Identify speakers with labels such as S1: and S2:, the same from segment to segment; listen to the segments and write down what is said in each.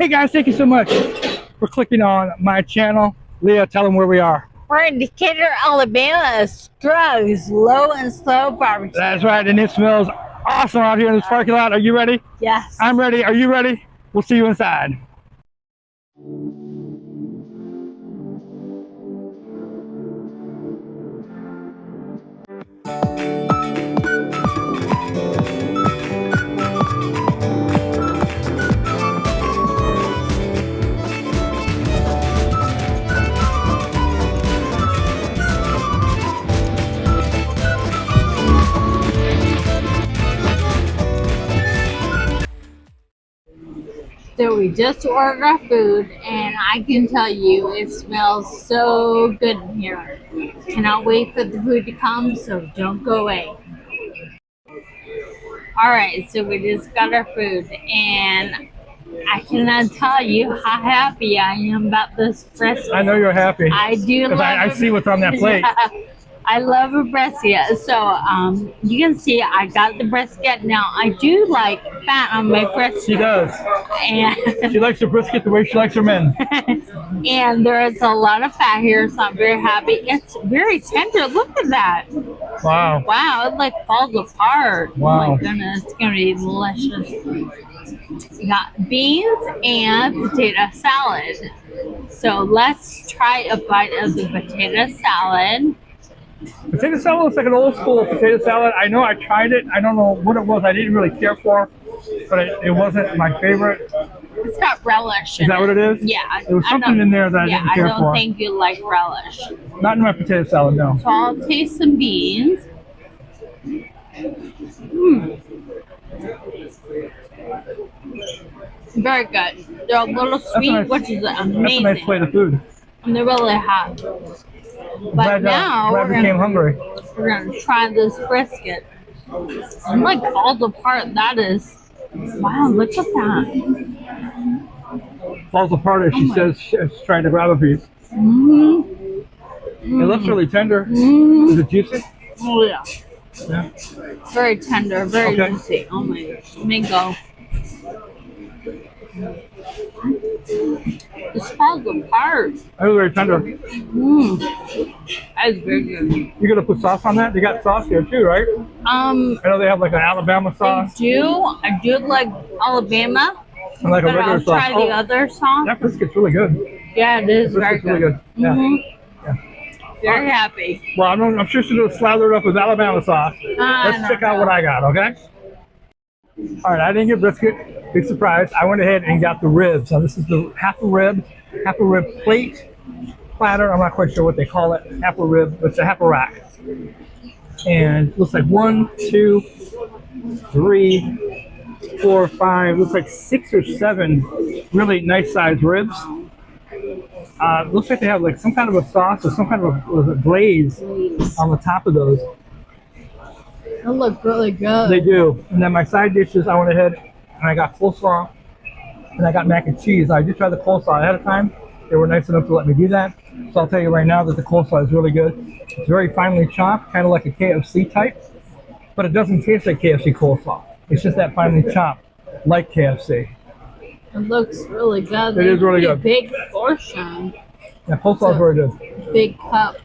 S1: Hey guys, thank you so much for clicking on my channel. Leah, tell them where we are.
S2: We're in Decatur, Alabama, Scruggs Low and Slow BBQ.
S1: That's right, and it smells awesome out here in this parking lot. Are you ready?
S2: Yes.
S1: I'm ready. Are you ready? We'll see you inside.
S2: So we just ordered our food, and I can tell you it smells so good in here. Cannot wait for the food to come, so don't go away. Alright, so we just got our food, and I cannot tell you how happy I am about this brisket.
S1: I know you're happy.
S2: I do love
S1: I see what's on that plate.
S2: Yeah, I love a brisket. So you can see I got the brisket. Now I do like fat on my brisket.
S1: She does.
S2: And
S1: she likes her brisket the way she likes her men.
S2: and there is a lot of fat here, so I'm very happy. It's very tender. Look at that.
S1: Wow.
S2: Wow, it like falls apart.
S1: Wow.
S2: Oh my goodness, it's gonna be delicious. We got beans and potato salad. So let's try a bite of the potato salad.
S1: Potato salad looks like an old school potato salad. I know I tried it. I don't know what it was. I didn't really care for, but it wasn't my favorite.
S2: It's got relish.
S1: Is that what it is?
S2: Yeah.
S1: There was something in there that I didn't care for.
S2: I don't think you like relish.
S1: Not in my potato salad, no.
S2: So I'll taste some beans. Very good. They're a little sweet, which is amazing.
S1: That's a nice plate of food.
S2: And they're really hot. But now
S1: I became hungry.
S2: We're gonna try this brisket. It like falls apart. That is, wow! Look at that.
S1: Falls apart as she says she's trying to grab a piece. It looks really tender. Is it juicy?
S2: Oh yeah.
S1: Yeah.
S2: Very tender, very juicy. Oh my gosh. Let me go. This falls apart.
S1: That was very tender.
S2: That is very good.
S1: You're gonna put sauce on that? They got sauce here too, right? I know they have like an Alabama sauce.
S2: I do like Alabama.
S1: And like a regular
S2: I'll
S1: sauce.
S2: try the other sauce.
S1: That brisket's really good.
S2: Yeah, it is very good.
S1: Really good. Yeah.
S2: Very happy.
S1: Well, I'm sure she's gonna slather it up with Alabama sauce. Let's check out what I got, okay? All right, I didn't get brisket. Big surprise. I went ahead and got the ribs. Now this is the half a rib plate, platter. I'm not quite sure what they call it. Half a rib, but it's a half a rack. And it looks like 1, 2, 3, 4, 5. Looks like 6 or 7 really nice sized ribs. Looks like they have like some kind of a sauce or some kind of a glaze on the top of those.
S2: They look really good.
S1: They do. And then my side dishes, I went ahead and I got coleslaw and I got mac and cheese. I did try the coleslaw ahead of time. They were nice enough to let me do that. So I'll tell you right now that the coleslaw is really good. It's very finely chopped, kind of like a KFC type, but it doesn't taste like KFC coleslaw. It's just that finely chopped, like KFC.
S2: It looks really good.
S1: It is really good.
S2: Big portion.
S1: Yeah, coleslaw is very good.
S2: Big cup.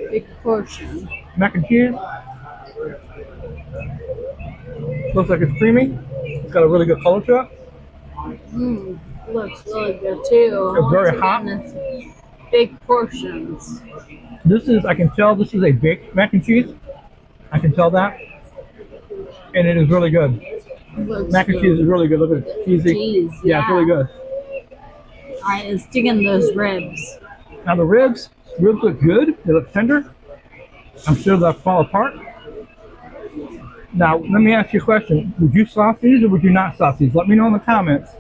S2: Big portion.
S1: Mac and cheese. Looks like it's creamy. It's got a really good color to it.
S2: Looks really good too.
S1: It's very hot.
S2: Big portions.
S1: This is, I can tell this is a baked mac and cheese. I can tell that. And it is really good. Mac and cheese is really good. Look at it. Cheesy.
S2: Cheese,
S1: yeah, it's really good.
S2: Alright, let's dig in those ribs.
S1: Now the ribs look good. They look tender. I'm sure they'll fall apart. Now, let me ask you a question. Would you sauce these or would you not sauce these? Let me know in the comments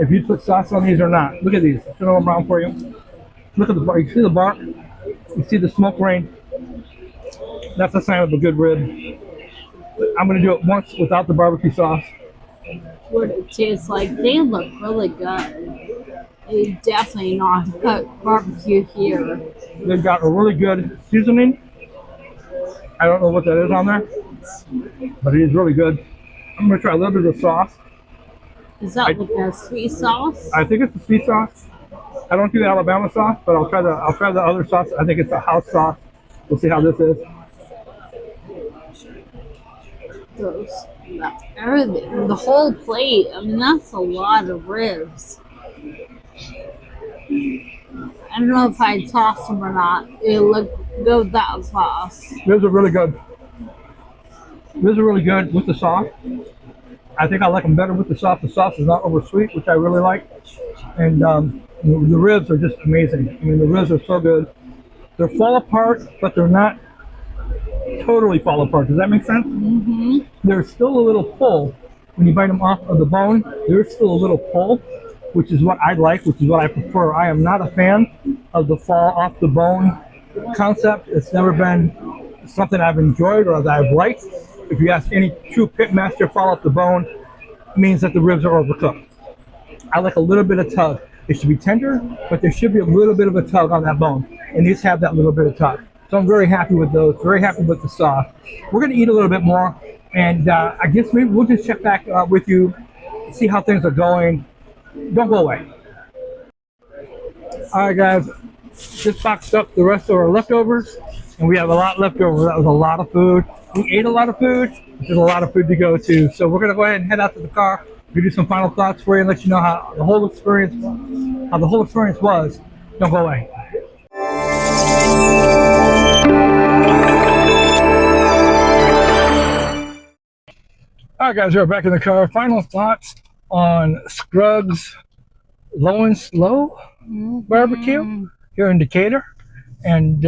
S1: if you put sauce on these or not. Look at these. I'll turn them around for you. Look at the bark. You see the bark? You see the smoke ring? That's a sign of a good rib. I'm going to do it once without the barbecue sauce.
S2: What it tastes like. They look really good. They definitely know how to cook barbecue here.
S1: They've got a really good seasoning. I don't know what that is on there, but it is really good. I'm going to try a little bit of the sauce.
S2: Is that like a sweet sauce?
S1: I think it's a sweet sauce. I don't do Alabama sauce, but I'll try the other sauce. I think it's a house sauce. We'll see how this is.
S2: Everything, the whole plate. I mean, that's a lot of ribs. I don't know if I'd toss them or not. It look good with that sauce.
S1: These are really good. These are really good with the sauce. I think I like them better with the sauce. The sauce is not over sweet, which I really like. And the ribs are just amazing. I mean, the ribs are so good. They're fall apart, but they're not totally fall apart. Does that make sense?
S2: Mm-hmm.
S1: There's still a little pull when you bite them off of the bone. There's still a little pull, which is what I like, which is what I prefer. I am not a fan of the fall off the bone concept. It's never been something I've enjoyed or that I've liked. If you ask any true pit master, fall off the bone means that the ribs are overcooked. I like a little bit of tug. It should be tender, but there should be a little bit of a tug on that bone. And these have that little bit of tug. So I'm very happy with those, very happy with the sauce. We're gonna eat a little bit more, and I guess maybe we'll just check back with you, see how things are going. Don't go away. All right, guys, just boxed up the rest of our leftovers, and we have a lot left over. That was a lot of food. We ate a lot of food. There's a lot of food to go to. So we're gonna go ahead and head out to the car. We'll do some final thoughts for you and let you know how the whole experience was. Don't go away. All right, guys, we're back in the car. Final thoughts on Scruggs Low Slow BBQ here in Decatur. And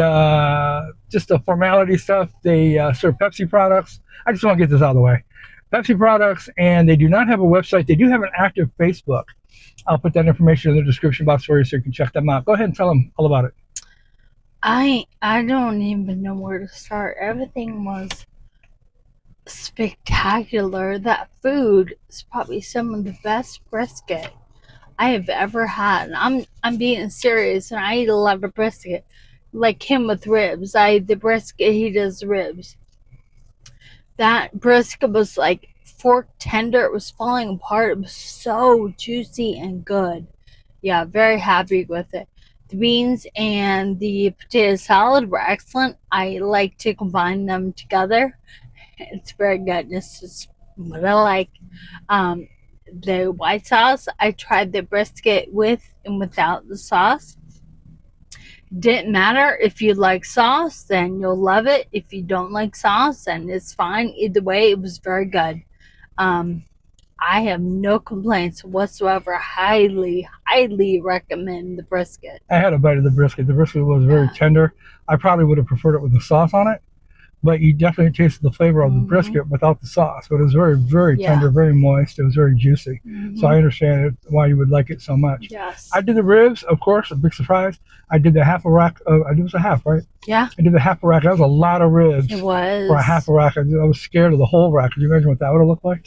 S1: just the formality stuff. They serve Pepsi products. I just want to get this out of the way. Pepsi products, and they do not have a website. They do have an active Facebook. I'll put that information in the description box for you so you can check them out. Go ahead and tell them all about it.
S2: I don't even know where to start. Everything was spectacular. That food is probably some of the best brisket I have ever had. I'm being serious, and I eat a lot of brisket. Like him with ribs. The brisket, he does ribs. That brisket was like fork tender. It was falling apart. It was so juicy and good. Yeah, very happy with it. The beans and the potato salad were excellent. I like to combine them together. It's very good. This is what I like. The white sauce, I tried the brisket with and without the sauce. Didn't matter. If you like sauce, then you'll love it. If you don't like sauce, then it's fine. Either way, it was very good. I have no complaints whatsoever. Highly recommend the brisket.
S1: I had a bite of the brisket. The brisket was very tender. I probably would have preferred it with the sauce on it, but you definitely tasted the flavor of the brisket without the sauce. But it was very, very tender, very moist. It was very juicy. So I understand why you would like it so much.
S2: Yes.
S1: I did the ribs, of course, a big surprise. I did the half a rack of, I think it was a half, right?
S2: Yeah.
S1: I did the half a rack. That was a lot of ribs.
S2: It was.
S1: For a half a rack. I was scared of the whole rack. Could you imagine what that would have looked like?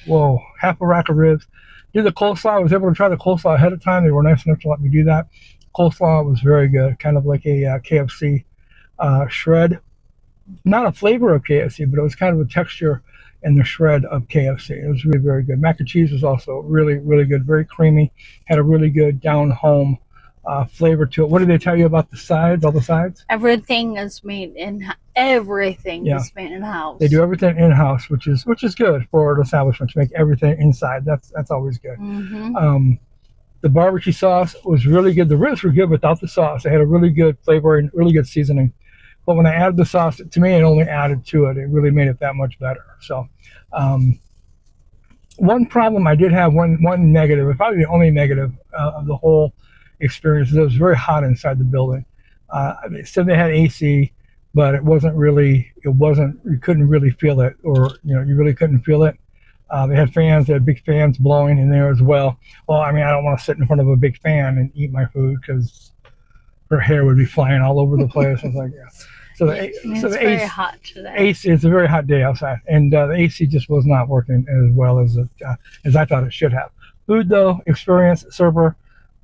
S1: Whoa, half a rack of ribs. Did the coleslaw. I was able to try the coleslaw ahead of time. They were nice enough to let me do that. Coleslaw was very good. Kind of like a KFC shred. Not a flavor of KFC, but it was kind of a texture and the shred of KFC. It was really very good. Mac and cheese was also really, really good. Very creamy. Had a really good down-home flavor to it. What did they tell you about the sides, all the sides?
S2: Everything is made in is made in house.
S1: They do everything in house, which is good for an establishment to make everything inside. That's always good. The barbecue sauce was really good. The ribs were good without the sauce. They had a really good flavor and really good seasoning. But when I added the sauce, to me, it only added to it. It really made it that much better. So, one problem I did have, one negative, probably the only negative of the whole experience, is it was very hot inside the building. They said they had AC, but it wasn't, you couldn't really feel it, or, you really couldn't feel it. They had fans, they had big fans blowing in there as well. Well, I mean, I don't want to sit in front of a big fan and eat my food because her hair would be flying all over the place. I was like, yeah. So
S2: it's very hot today.
S1: AC, it's a very hot day outside, and the AC just was not working as well as I thought it should have. Food, though, experience, server,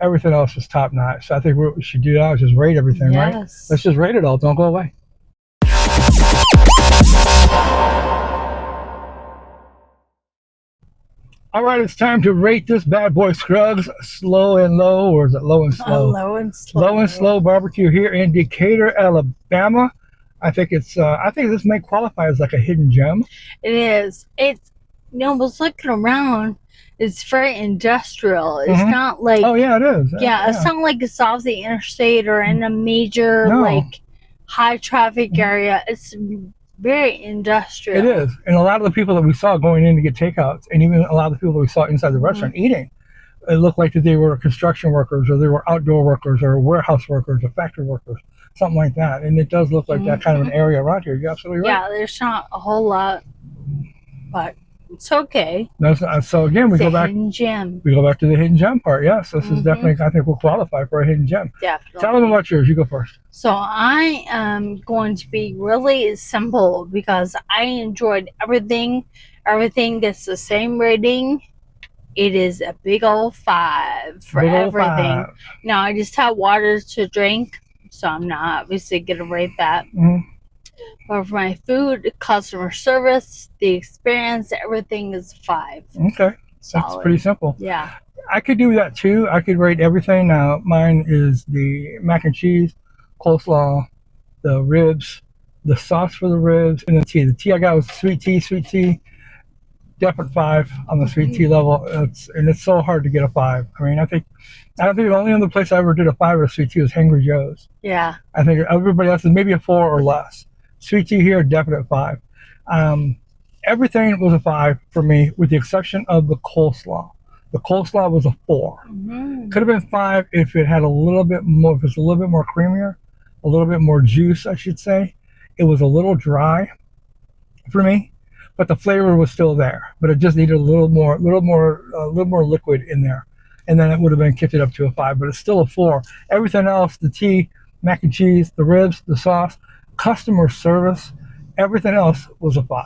S1: everything else was top notch. So I think what we should do now is just rate everything, right? Let's just rate it all. Don't go away. All right, it's time to rate this bad boy, Scruggs Slow and Low, or is it Low and Slow?
S2: Low and Slow.
S1: Low and Slow barbecue here in Decatur, Alabama. I think it's. I think this may qualify as like a hidden gem.
S2: It is. It's. You know, I was looking around. It's very industrial. It's not like.
S1: Oh yeah, it is.
S2: Yeah, it's not like it's off the interstate or in a major like high traffic area. It's very industrial.
S1: It is, and a lot of the people that we saw going in to get takeouts, and even a lot of the people that we saw inside the restaurant eating, it looked like that they were construction workers, or they were outdoor workers, or warehouse workers, or factory workers, something like that. And it does look like that kind of an area around here. You're absolutely right.
S2: Yeah, there's not a whole lot, but it's okay.
S1: So again, we go back.
S2: Hidden gem.
S1: We go back to the hidden gem part. Yes, this is definitely. I think we'll qualify for a hidden gem.
S2: Definitely.
S1: Tell them about yours. You go first.
S2: So I am going to be really simple because I enjoyed everything. Everything gets the same rating. It is a big old 5 for everything. Now I just have water to drink, so I'm not obviously gonna rate that. But for my food, customer service, the experience, everything is 5.
S1: Okay,
S2: solid.
S1: That's pretty simple.
S2: Yeah,
S1: I could do that too. I could rate everything. Now mine is the mac and cheese, coleslaw, the ribs, the sauce for the ribs, and the tea. The tea I got was sweet tea. Definite 5 on the sweet tea level. It's so hard to get a 5. I mean, I don't think the only other place I ever did a 5 with sweet tea was Hangry Joe's.
S2: Yeah.
S1: I think everybody else is maybe a 4 or less. Sweet tea here, definite 5. Everything was a 5 for me, with the exception of the coleslaw. The coleslaw was a 4. Could have been 5 if it had a little bit more, if it's a little bit more creamier, a little bit more juice, I should say. It was a little dry for me, but the flavor was still there. But it just needed a little more liquid in there, and then it would have been kicked it up to a 5. But it's still a 4. Everything else, the tea, mac and cheese, the ribs, the sauce, customer service, everything else was a 5.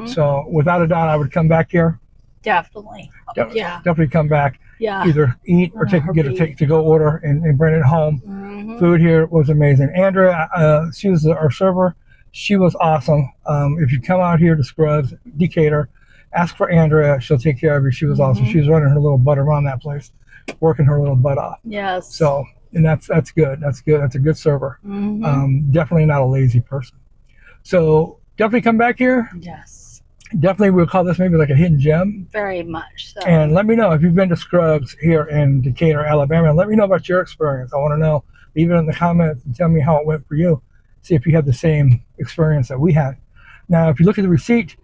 S1: So without a doubt, I would come back here.
S2: Definitely.
S1: Definitely come back.
S2: Yeah.
S1: Either eat or get a take-to-go order and bring it home. Food here was amazing. Andrea, she was our server. She was awesome. If you come out here to Scruggs Decatur, ask for Andrea. She'll take care of you. She was awesome. She was running her little butt around that place, working her little butt off.
S2: Yes.
S1: So, and that's good. That's good. That's a good server. Definitely not a lazy person. So definitely come back here.
S2: Yes.
S1: Definitely, we'll call this maybe like a hidden gem.
S2: Very much so.
S1: And let me know if you've been to Scruggs here in Decatur, Alabama. And let me know about your experience. I want to know. Leave it in the comments and tell me how it went for you. See if you had the same experience that we had. Now, if you look at the receipt,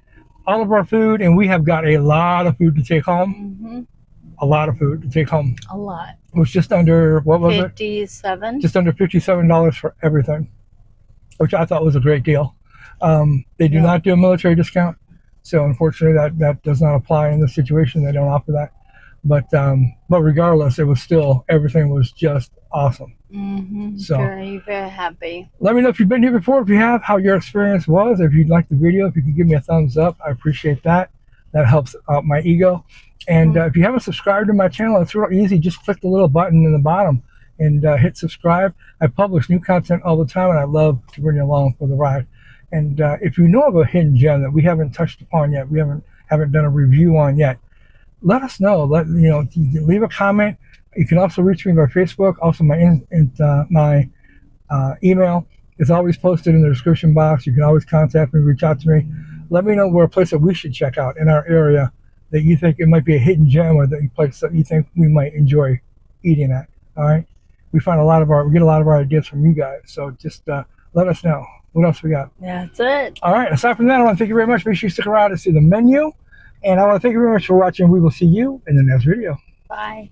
S1: all of our food, and we have got a lot of food to take home. A lot of food to take home.
S2: A lot.
S1: It was just under, what was
S2: 57?
S1: it? Just under $57 for everything, which I thought was a great deal. They do not do a military discount. So unfortunately, that does not apply in this situation. They don't offer that. But regardless, it was still, everything was just awesome. So
S2: very, very happy.
S1: Let me know if you've been here before. If you have, how your experience was. If you'd like the video, if you could give me a thumbs up, I appreciate that. That helps out my ego. And if you haven't subscribed to my channel, it's real easy. Just click the little button in the bottom and hit subscribe. I publish new content all the time, and I love to bring you along for the ride. And if you know of a hidden gem that we haven't touched upon yet, we haven't done a review on yet, let us know. Leave a comment. You can also reach me by Facebook. Also, my email is always posted in the description box. You can always contact me, reach out to me. Let me know where a place that we should check out in our area that you think it might be a hidden gem, or that place that you think we might enjoy eating at. All right, we get a lot of our ideas from you guys. So just let us know. What else we got?
S2: That's it.
S1: All right. Aside from that, I want to thank you very much. Make sure you stick around to see the menu. And I want to thank you very much for watching. We will see you in the next video.
S2: Bye.